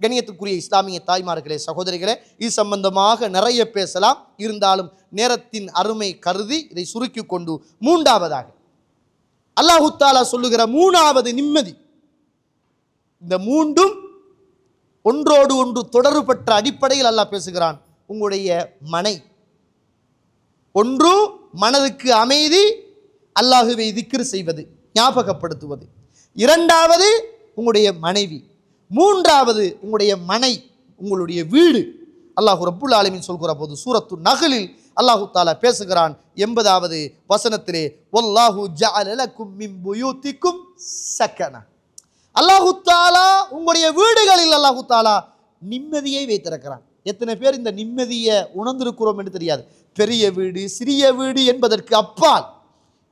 கண்ணியத்துக்குரிய இஸ்லாமிய தாய்மார்களே, சகோதரிகளே, இது சம்பந்தமாக நிறைய பேசலாம். இருந்தாலும் நேரத்தின் அருமை கருதி இதை சுருக்கி கொண்டு, மூன்றாவதாக அல்லாஹு தஆலா சொல்லுகிற மூணாவது நிம்மதி, இந்த மூன்றும் ஒன்றோடு ஒன்று தொடர்பற்ற அடிப்படையில் அல்லாஹ் பேசுகிறான். உங்களுடைய மனை ஒன்று, மனதுக்கு அமைதி, அல்லாஹுவை திக்ர் செய்வது, ஞாபகப்படுத்துவது. இரண்டாவது உங்களுடைய மனைவி. மூன்றாவது உங்களுடைய மனை, உங்களுடைய வீடு. அல்லாஹ் ரப்புல் ஆலமீன் சொல்கிற போது சூரத்து நஹ்லில் அல்லாஹு தஆலா பேசுகிறான் 80வது வசனத்திலே, வல்லாஹு ஜஅல லக்கும் மின் புயூத்திக்கும் சக்கனா. அல்லாஹு தஆலா உங்களுடைய வீடுகளில் அல்லாஹு தஆலா நிம்மதியை வைத்திருக்கிறான். எத்தனை பேர் இந்த நிம்மதியை உணர்ந்திருக்கிறோம் என்று தெரியாது. பெரிய வீடு, சிறிய வீடு என்பதற்கு அப்பால்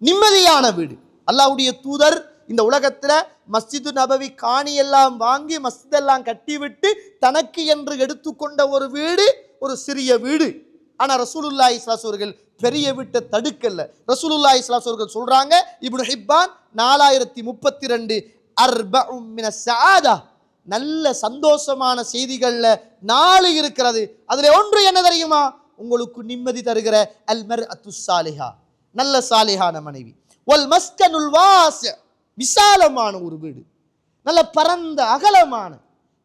நிம்மதியான வீடு. அல்லாஹ்வுடைய தூதர் இந்த உலகத்தில் மஸ்ஜிது நபவி காணி எல்லாம் வாங்கி மஸ்ஜித் எல்லாம் கட்டிவிட்டு தனக்கு என்று எடுத்துக்கொண்ட ஒரு வீடு ஒரு சிறிய வீடு. ஆனால் ரசூலுல்லாஹி ஸல்லல்லாஹு அலைஹி வஸல்லம் பெரிய வீட்டை தடுக்கல. ரசூலுல்லாஹி ஸல்லல்லாஹு அலைஹி வஸல்லம் சொல்றாங்க, இப்னு ஹிப்பான் 4032, அர்பஉம் மினஸ் ஸஆதா, நல்ல சந்தோஷமான செய்திகள்ல 4 இருக்கிறது. அதுல ஒன்று என்ன தெரியுமா? உங்களுக்கு நிம்மதி தருகிற அல் மர்அத்து ஸாலிஹா, நல்ல சாலிஹான மனைவி. வல் மஸ்கனுல் வாஸி, விசாலமான ஒரு வீடு, நல்ல பரந்த அகலமான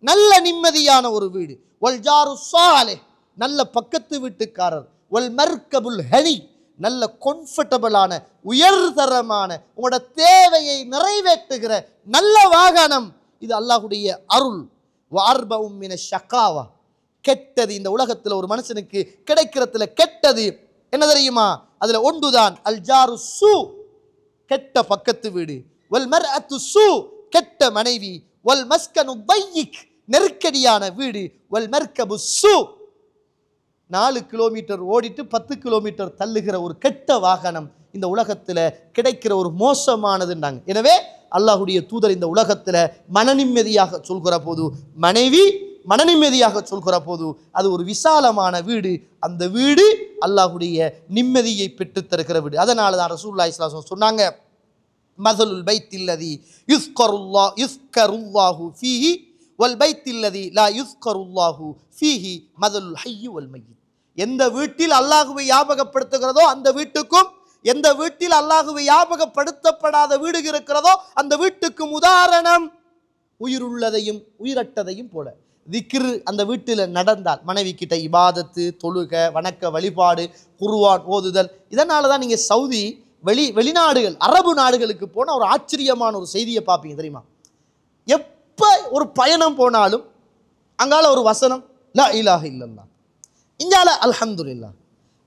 நல்ல நிம்மதியான ஒரு வீடு. வல் ஜாரு ஸாலிஹ், நல்ல பக்கத்து வீட்டுக்காரர். வல் மர்கபுல் ஹனி, நல்ல கம்ஃபர்டபிளான உயர்தரமான உங்களோட தேவையை நிறைவேற்றுகிற நல்ல வாகனம். இது அல்லாஹ்வுடைய அருள். வஅர்பஉம் மினஷ் ஷகாவா, கெட்டது இந்த உலகத்தில் ஒரு மனுஷனுக்கு கிடைக்கிறதுல கெட்டது என்ன தெரியுமா? அதுல ஒன்றுதான் அல் ஜாரு சூ, கெட்ட பக்கத்து வீடு. வல் மர்அத்து சூ, கெட்ட மனைவி. வல் மஸ்கனு தையிக், நெருக்கடியான வீடு. வல் மர்கபு சூ, 4 கிலோமீட்டர் ஓடிட்டு 10 கிலோமீட்டர் தள்ளுகிற ஒரு கெட்ட வாகனம் இந்த உலகத்தில் கிடைக்கிற ஒரு மோசமானதுன்றாங்க. எனவே அல்லாஹ்வுடைய தூதர் இந்த உலகத்தில் மனநிம்மதியாக சொல்கிற போது, மனைவி மனநிம்மதியாக சொல்கிற போது அது ஒரு விசாலமான வீடு. அந்த வீடு அல்லாஹ்வுடைய நிம்மதியை பெற்றுத்தருகிற வீடு. அதனால தான் ரசூலுல்லாஹி ஸல்லல்லாஹு அலைஹி வஸல்லம் சொன்னாங்க, மஸலுல் பைத்தில்லதி யுஸ்கருல்லாஹு ஃபீஹி வல் பைத்தில்லதி லா யுஸ்கருல்லாஹு ஃபீஹி மஸலுல் ஹய்யி வல் மய்யித். எந்த வீட்டில் அல்லாஹ்வை ஞாபகப்படுத்துகிறதோ அந்த வீட்டுக்கும், எந்த வீட்டில் அல்லாஹ்வை ஞாபகப்படுத்தப்படாத வீடு இருக்கிறதோ அந்த வீட்டுக்கும் உதாரணம் உயிருள்ளதையும் உயிரட்டதையும் போல. திக்ர் அந்த வீட்டில் நடந்தால், மனைவி கிட்ட இபாதத்து, தொழுக, வணக்க வழிபாடு, குர்ஆன் ஓதுதல். இதனால தான் நீங்கள் சவுதி வெளிநாடுகள், அரபு நாடுகளுக்கு போனால் ஒரு ஆச்சரியமான ஒரு செய்தியை பார்ப்பீங்க தெரியுமா? எப்போ ஒரு பயணம் போனாலும் அங்கால ஒரு வசனம் லா இலாஹ இல்லல்லாஹ், இஞ்சால அல்ஹம்துலில்லாஹ்,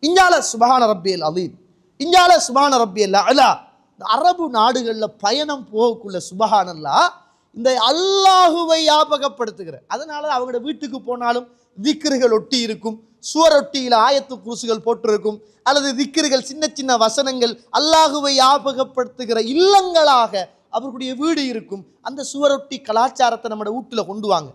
இஞ்சால சுப்ஹான ரப்பியல் அலீம், இஞ்சால சுப்ஹான ரப்பியல் அலா. அரபு நாடுகளில் பயணம் போகக்குள்ள சுப்ஹானல்லாஹ் இந்த அல்லாஹுவை ஞாபகப்படுத்துகிற. அதனால அவங்களோட வீட்டுக்கு போனாலும் திக்ருகள் ஒட்டி இருக்கும், சுவரொட்டியில் ஆயத்து குர்சிகள் போட்டிருக்கும், அல்லது திக்ருகள் சின்ன சின்ன வசனங்கள் அல்லாஹுவை ஞாபகப்படுத்துகிற இல்லங்களாக அவர்களுடைய வீடு இருக்கும். அந்த சுவரொட்டி கலாச்சாரத்தை நம்ம வீட்டில் கொண்டு வாங்க.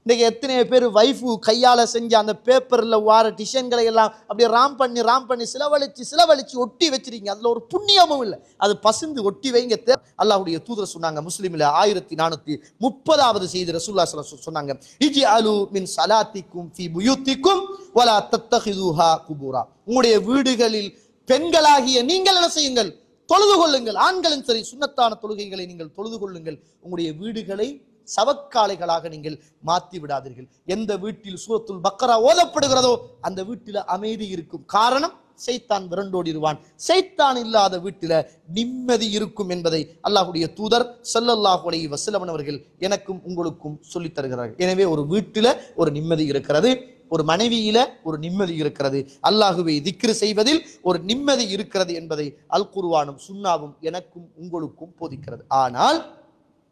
இன்றைக்கி எத்தனை பேர் வைஃபு கையால் செஞ்ச அந்த பேப்பரில் வார டிசைன்களை எல்லாம் அப்படியே ராம் பண்ணி சிலவழிச்சு ஒட்டி வச்சிருக்கீங்க. அதில் ஒரு புண்ணியமும் இல்லை. அது பசுந்து ஒட்டி வைங்க. அல்லாஹ்வுடைய தூதர் சொன்னாங்க முஸ்லிமில் 1430வது செய்தி ரசூலுல்லாஹி ஸல்லல்லாஹு அலைஹி வஸல்லம் சொன்னாங்க, இஜ்அலு மின் ஸலாத்திக்கும் ஃபீ புயூத்திக்கும் வலா தத்தகிதுஹா குபூரா. உங்களுடைய வீடுகளில் பெண்களாகிய நீங்கள் என்ன செய்யுங்கள்? தொழுது கொள்ளுங்கள். ஆண்களும் சரி, சுன்னத்தான தொழுகைகளை நீங்கள் தொழுது கொள்ளுங்கள். உங்களுடைய வீடுகளை சவக்காலைகளாக நீங்கள் மாற்றி விடாதீர்கள். எந்த வீட்டில் சூரத்துல் பக்கரா ஓதப்படுகிறதோ அந்த வீட்டில் அமைதி இருக்கும். காரணம், சைத்தான் விரண்டோடிடுவான். சைத்தான் இல்லாத வீட்டில் நிம்மதி இருக்கும் என்பதை அல்லாஹ்வுடைய தூதர் ஸல்லல்லாஹு அலைஹி வஸல்லம் அவர்கள் எனக்கும் உங்களுக்கும் சொல்லித் தருகிறார்கள். எனவே ஒரு வீட்டில் ஒரு நிம்மதி இருக்கிறது, ஒரு மனைவியில ஒரு நிம்மதி இருக்கிறது, அல்லாஹுவை திக்ர் செய்வதில் ஒரு நிம்மதி இருக்கிறது என்பதை அல் குர்ஆனும் சுன்னாவும் எனக்கும் உங்களுக்கும் போதிக்கிறது. ஆனால்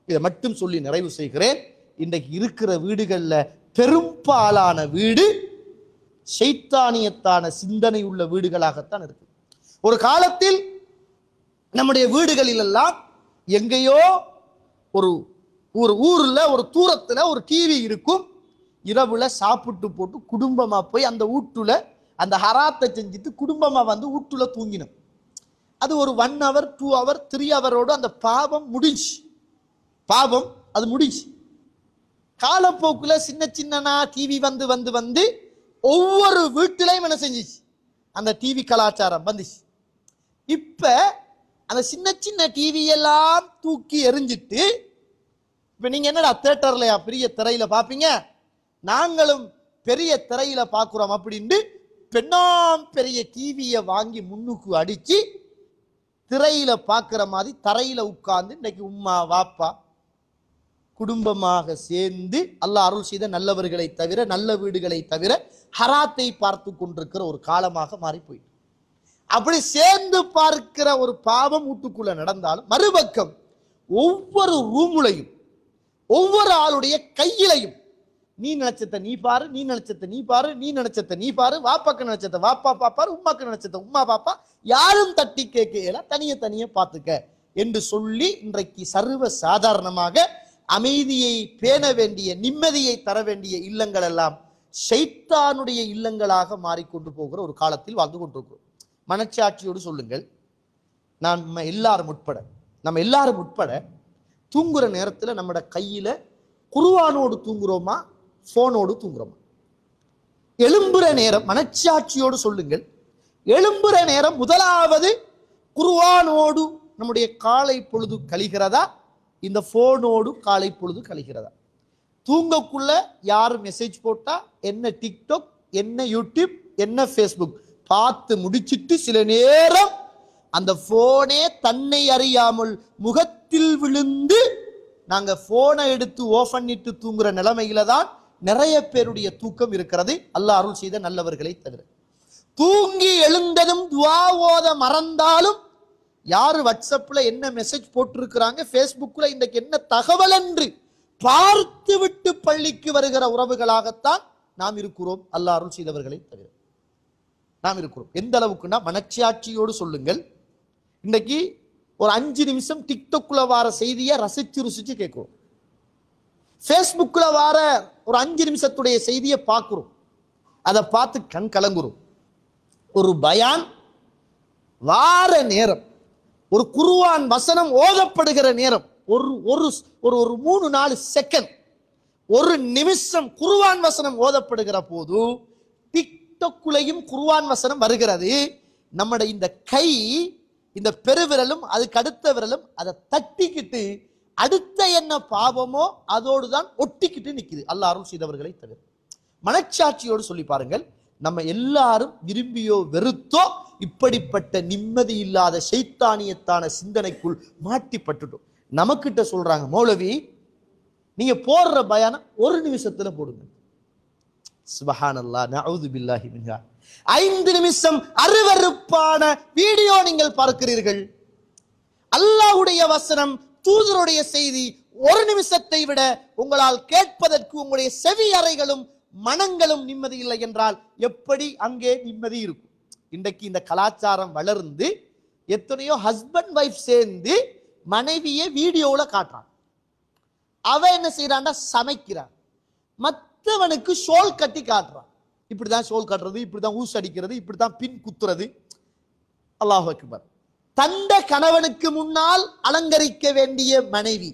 இதை மட்டும் சொல்லி நிறைவு செய்கிறேன். இன்றைக்கு இருக்கிற வீடுகளில் பெரும்பாலான வீடு ஷைத்தானியத்தான சிந்தனை உள்ள வீடுகளாகத்தான் இருக்கு. ஒரு காலத்தில் நம்முடைய வீடுகளில் எல்லாம் எங்கேயோ ஒரு ஊர்ல ஒரு தூரத்துல ஒரு டிவி இருக்கும். இரவுல சாப்பிட்டு போட்டு குடும்பமா போய் அந்த வீட்டுல அந்த ஹராத்தை செஞ்சுட்டு குடும்பமா வந்து வீட்டுல தூங்கினோம். அது ஒரு 1 hour 2 hour 3 hour அந்த பாவம் முடிஞ்சு. அது முடிஞ்சு. காலப்போக்குல சின்ன சின்னனா டிவி வந்து வந்து வந்து ஒவ்வொரு வீட்டிலையும் என்ன செஞ்சிச்சு, அந்த டிவி கலாச்சாரம் வந்துச்சு. இப்ப அந்த சின்ன சின்ன டிவி எல்லாம் தூக்கி எறிஞ்சிட்டு இப்ப நீங்க என்னடா தியேட்டர்லயா பெரிய திரையில பாப்பீங்க, நாங்களும் பெரிய திரையில பாக்குறோம் அப்படின்னு பெண்ணாம் பெரிய டிவியை வாங்கி முன்னுக்கு அடிச்சு திரையில பாக்குற மாதிரி தரையில உட்கார்ந்து இன்னைக்கு உம்மா வாப்பா குடும்பமாக சேர்ந்து அல்லாஹ் அருள் செய்த நல்லவர்களை தவிர, நல்ல வீடுகளை தவிர ஹராத்தை பார்த்து கொண்டிருக்கிற ஒரு காலமாக மாறி போயிட்டு, அப்படி சேர்ந்து பார்க்கிற ஒரு பாவம் வீட்டுக்குள்ள நடந்தாலும் மறுபக்கம் ஒவ்வொரு ரூமுலையும் ஒவ்வொரு ஆளுடைய கையிலையும் நீ நினைச்சத நீ பாரு, நீ நினைச்சத நீ பாரு, நீ நினைச்சத நீ பாரு, வாப்பாக்கு நினைச்சத வாப்பா பாப்பாரு, உம்மாக்கு நினைச்சத உம்மா பாப்பா, யாரும் தட்டி கேட்கல, தனிய தனிய பார்த்துக்க என்று சொல்லி இன்றைக்கு சர்வ சாதாரணமாக அமைதியை பேண வேண்டிய, நிம்மதியை தர வேண்டிய இல்லங்கள் எல்லாம் ஷைத்தானுடைய இல்லங்களாக மாறிக்கொண்டு போகிற ஒரு காலத்தில் வாழ்ந்து கொண்டிருக்கிறோம். மனச்சாட்சியோடு சொல்லுங்கள், நம்ம எல்லாரும் உட்பட தூங்குற நேரத்தில் நம்மட கையில குர்ஆனோடு தூங்குறோமா, போனோடு தூங்குறோமா? எழும்புற நேரம் மனச்சாட்சியோடு சொல்லுங்கள், எழும்புற நேரம் முதலாவது குர்ஆனோடு நம்முடைய காலை பொழுது கழிகிறதா, இந்த போனோடு காலை பொழுது கழிகிறதா? தூங்கக்குள்ள யார் மெசேஜ் போட்டா என்ன டிக்டாக், என்ன யூடியூப், என்ன ஃபேஸ்புக் பார்த்து முடிச்சிட்டு சில நேரம் அந்த போனே தன்னை அறியாமல் முகத்தில் விழுந்து நாங்க போனை எடுத்து ஓஃப் பண்ணிட்டு தூங்குற நிலைமையில தான் நிறைய பேருடைய தூக்கம் இருக்கிறது, அல்லாஹ் அருள் செய்த நல்லவர்களை தவிர. தூங்கி எழுந்ததும் துஆ ஓத மறந்தாலும் யாரு வாட்ஸ்அப்ல என்ன மெசேஜ் போட்டிருக்கிறாங்க, ஃபேஸ்புக்ல இன்றைக்கு என்ன தகவல் என்று பார்த்து விட்டு பள்ளிக்கு வருகிற உறவுகளாகத்தான் நாம் இருக்கிறோம், அல்லாஹ் அருள் செய்தவர்களை தவிர நாம் இருக்கிறோம். எந்த அளவுக்குன்னா மனச்சாட்சியோடு சொல்லுங்கள், இன்னைக்கு ஒரு 5 நிமிஷம் டிக்டாக்ல வார செய்தியை ரசிச்சு ருசிச்சு கேட்கிறோம், ஃபேஸ்புக்ல வார ஒரு 5 நிமிஷத்துடைய செய்தியை பார்க்கிறோம், அதை பார்த்து கண் கலங்குறோம். ஒரு பயான் வார நேரம், ஒரு குர்ஆன் வசனம் ஓதப்படுகிற நேரம், ஒரு ஒரு ஒரு 3-4 செகண்ட், ஒரு நிமிஷம் குர்ஆன் வசனம் ஓதப்படுகிற போது டிக்டாக்குலையும் குர்ஆன் வசனம் வருகிறது. நம்முடைய இந்த கை, இந்த பெருவிரலும் அதுக்கு அடுத்த விரலும் அதை தட்டிக்கிட்டு அடுத்த என்ன பாவமோ அதோடு தான் ஒட்டிக்கிட்டு நிக்குது, அல்லாஹ் அருள் செய்தவர்களை தவிர. மனச்சாட்சியோடு சொல்லி பாருங்கள், நம்ம எல்லாரும் விரும்பியோ வெறுத்தோ இப்படிப்பட்ட நிம்மதி இல்லாத ஷைத்தானியத்தான சிந்தனைக்குள் மாட்டிப்பட்டுட்டோம். நமக்கிட்ட சொல்றாங்க, மௌலவி நீங்க போடுற பயான ஒரு நிமிஷத்துல போடுங்க. சுப்ஹானல்லாஹ், நஊது பில்லாஹி மின்ஹா. 5 நிமிஷம் அருவருப்பான வீடியோ நீங்கள் பார்க்கிறீர்கள். அல்லாஹ்வுடைய வசனம், தூதருடைய செய்தி 1 நிமிஷத்தை விட உங்களால் கேட்பதற்கு உங்களுடைய செவி அறைகளும் மனங்களும் நிம்மதி இல்லை என்றால் எப்படி அங்கே நிம்மதி இருக்கும்? இன்றைக்கு இந்த கலாச்சாரம் வளர்ந்து எத்தனையோ ஹஸ்பண்ட் வைஃப் சேர்ந்து மனைவியை வீடியோல காட்டுறான். அவ என்ன செய்யறான்டா, சமைக்கிறான், மற்றவனுக்கு ஷோல் கட்டி காட்டுறான். இப்படிதான் ஷோல் கட்டுறது, இப்படிதான் ஊசு அடிக்கிறது, இப்படிதான் பின் குத்துறது. அல்லாஹ் அக்பர். தந்த கணவனுக்கு முன்னால் அலங்கரிக்க வேண்டிய மனைவி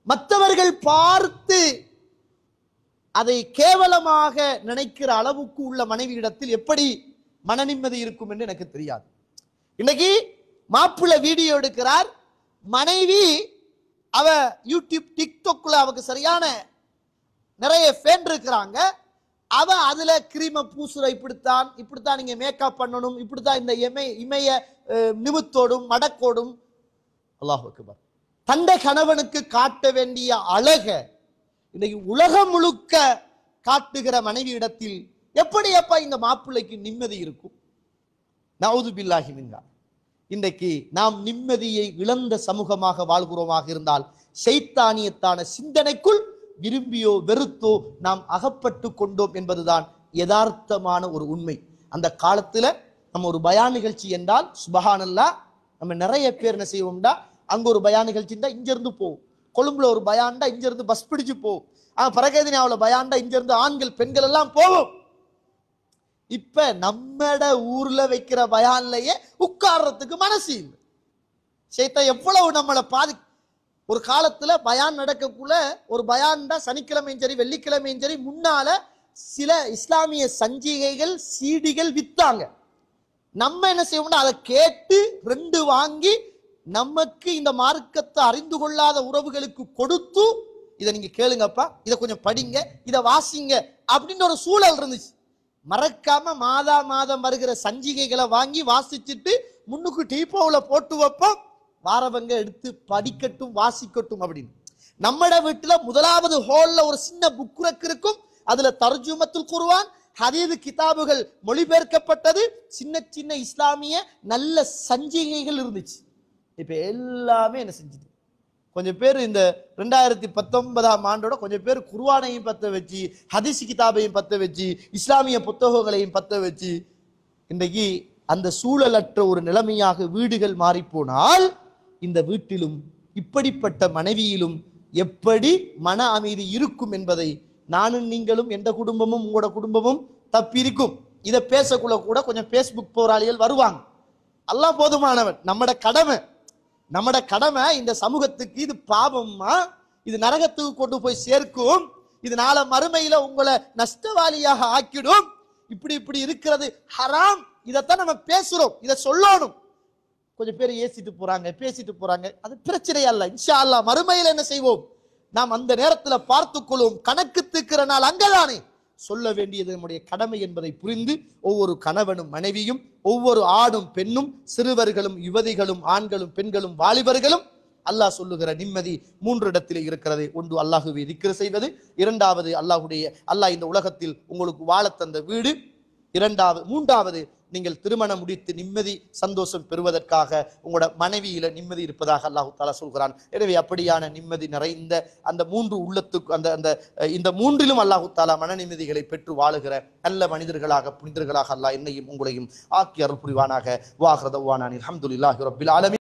மற்றவர்கள் பார்த்து அதை கேவலமாக நினைக்கிற அளவுக்கு உள்ள மனைவி இடத்தில் எப்படி மன நிம்மதி இருக்கும் என்று எனக்கு தெரியாது. இன்னைக்கு மாப்பிள்ளை வீடியோ எடுக்கிறார், மனைவி அவ யூடியூப் டிக்டாக்ல அவக்கு சரியான நிறைய ஃபேன் இருக்கிறாங்க, அவ அதுல கிரீம பூசுற, இப்படித்தான் நீங்க மேக்கப் பண்ணணும், இப்படித்தான் இந்த இமைய நிமித்தோடும் மடக்கோடும். அல்லாஹ் அக்பர். தந்த கணவனுக்கு காட்ட வேண்டிய அழக இன்னைக்கு உலகம் முழுக்க காட்டுகிற மனைவி இடத்தில் எப்படி அப்பா இந்த மாப்பிள்ளைக்கு நிம்மதி இருக்கும்? நஊது பில்லாஹி மின்ஹா. இன்றைக்கு நாம் நிம்மதியை இழந்த சமூகமாக வாழ்கிறோமாக இருந்தால் ஷைத்தானியத்தான சிந்தனைக்குள் விரும்பியோ வெறுத்தோ நாம் அகப்பட்டு கொண்டோம் என்பதுதான் யதார்த்தமான ஒரு உண்மை. அந்த காலத்துல நம்ம ஒரு பயான் நிகழ்ச்சி என்றால் சுப்ஹானல்லாஹ், நம்ம நிறைய பேர் என்ன செய்வோம்டா, அங்க ஒரு பயான் நிகழ்ச்சிண்டா இங்க இருந்து போவோம், கொழும்புல ஒரு பயான்டா இங்க இருந்து பஸ் பிடிச்சு போவோம், பரகேதினாவுல பயான்டா இங்க இருந்து ஆண்கள் பெண்கள் எல்லாம் போவோம். இப்ப நம்மட ஊர்ல வைக்கிற பயான்லயே உட்கார்றதுக்கு மனசு இல்லை. ஷைத்தான் எவ்வளவு நம்மளை ஒரு காலத்துல பயான் நடக்கக்குள்ள ஒரு பயான் தான் சனிக்கிழமையும் சரி வெள்ளிக்கிழமையும் சரி முன்னால சில இஸ்லாமிய சஞ்சிகைகள் சீடிகள் வித்தாங்க. நம்ம என்ன செய்வோம்னா அதை கேட்டு 2 வாங்கி நமக்கு இந்த மார்க்கத்தை அறிந்து கொள்ளாத உறவுகளுக்கு கொடுத்து, இதை நீங்க கேளுங்கப்பா, இதை கொஞ்சம் படிங்க, இதை வாசிங்க அப்படின்னு ஒரு சூழல் இருந்துச்சு. மறக்காம மாதம் வருகிற சஞ்சிகைகளை வாங்கி வாசிச்சுட்டு முன்னுக்கு டீப்போல போட்டு வைப்போம், வாரவங்க எடுத்து படிக்கட்டும் வாசிக்கட்டும் அப்படின்னு. நம்மட வீட்டுல முதலாவது ஹால்ல ஒரு சின்ன புக் ரேக் இருக்கும். அதுல தர்ஜுமத்துல் குர்ஆன் ஹதீஸ் கிதாபுகள் மொழிபெயர்க்கப்பட்டது, சின்ன சின்ன இஸ்லாமிய நல்ல சஞ்சிகைகள் இருந்துச்சு. இப்ப எல்லாமே என்ன செஞ்சுது, கொஞ்சம் பேர் இந்த 2019ஆம் ஆண்டோட கொஞ்சம் பேர் குர்ஆனையும் பத்த வச்சு, ஹதீஸ் கிதாபையும் பத்த வச்சு, இஸ்லாமிய புத்தகங்களையும் பத்த வச்சு, இன்றைக்கு அந்த சூழலற்ற ஒரு நிலைமையாக வீடுகள் மாறிப்போனால் இந்த வீட்டிலும் இப்படிப்பட்ட மனைவியிலும் எப்படி மன அமைதி இருக்கும் என்பதை நானும் நீங்களும் எந்த குடும்பமும் உங்களோட குடும்பமும் தப்பி இருக்கும். இதை பேசக்குள்ள கூட கொஞ்சம் பேஸ்புக் போராளிகள் வருவாங்க. அல்லாஹ் போதுமானவன். நம்மட கடமை இந்த சமூகத்துக்கு இது பாவமா, இது நரகத்துக்கு கொண்டு போய் சேர்க்கும், இது நாளை மறுமையில உங்களை நஷ்டவாளியாக ஆக்கிடும், இப்படி இருக்கிறது ஹராம், இதைத்தான் நம்ம பேசுறோம், இதை சொல்லணும். கொஞ்சம் பேர் பேசிட்டு போறாங்க, அது பிரச்சனையா இல்ல. இன்ஷா அல்லாஹ் மறுமையில என்ன செய்வோம், நாம் அந்த நேரத்துல பார்த்துக்கொள்வோம். கணக்கு தீர்க்கிற நாள் அங்கதானே. சொல்ல வேண்டியது நம்முடைய கடமை என்பதை புரிந்து ஒவ்வொரு கணவனும் மனைவியும், ஒவ்வொரு ஆணும் பெண்ணும், சிறுவர்களும் யுவதிகளும், ஆண்களும் பெண்களும் வாலிபர்களும் அல்லாஹ் சொல்லுகிற நிம்மதி 3 இடத்திலே இருக்கிறது. ஒன்று அல்லாஹுவை திக்ர் செய்வது, 2வது அல்லாஹ் இந்த உலகத்தில் உங்களுக்கு வாழ தந்த வீடு, 3வது நீங்கள் திருமணம் முடித்து நிம்மதி சந்தோஷம் பெறுவதற்காக உங்களோட மனைவியில நிம்மதி இருப்பதாக அல்லாஹ் தஆலா சொல்கிறான். எனவே அப்படியான நிம்மதி நிறைந்த அந்த 3 உள்ளத்துக்கு இந்த 3லும் அல்லாஹ் தஆலா மன நிம்மதிகளை பெற்று வாழுகிற நல்ல மனிதர்களாக புனிதர்களாக அல்லாஹ் என்னையும் உங்களையும் ஆக்கி அருள் புரிவானாக. வாஹ்ர தவானா அல்ஹம்துலில்லாஹி ரப்பில் ஆலமீன்.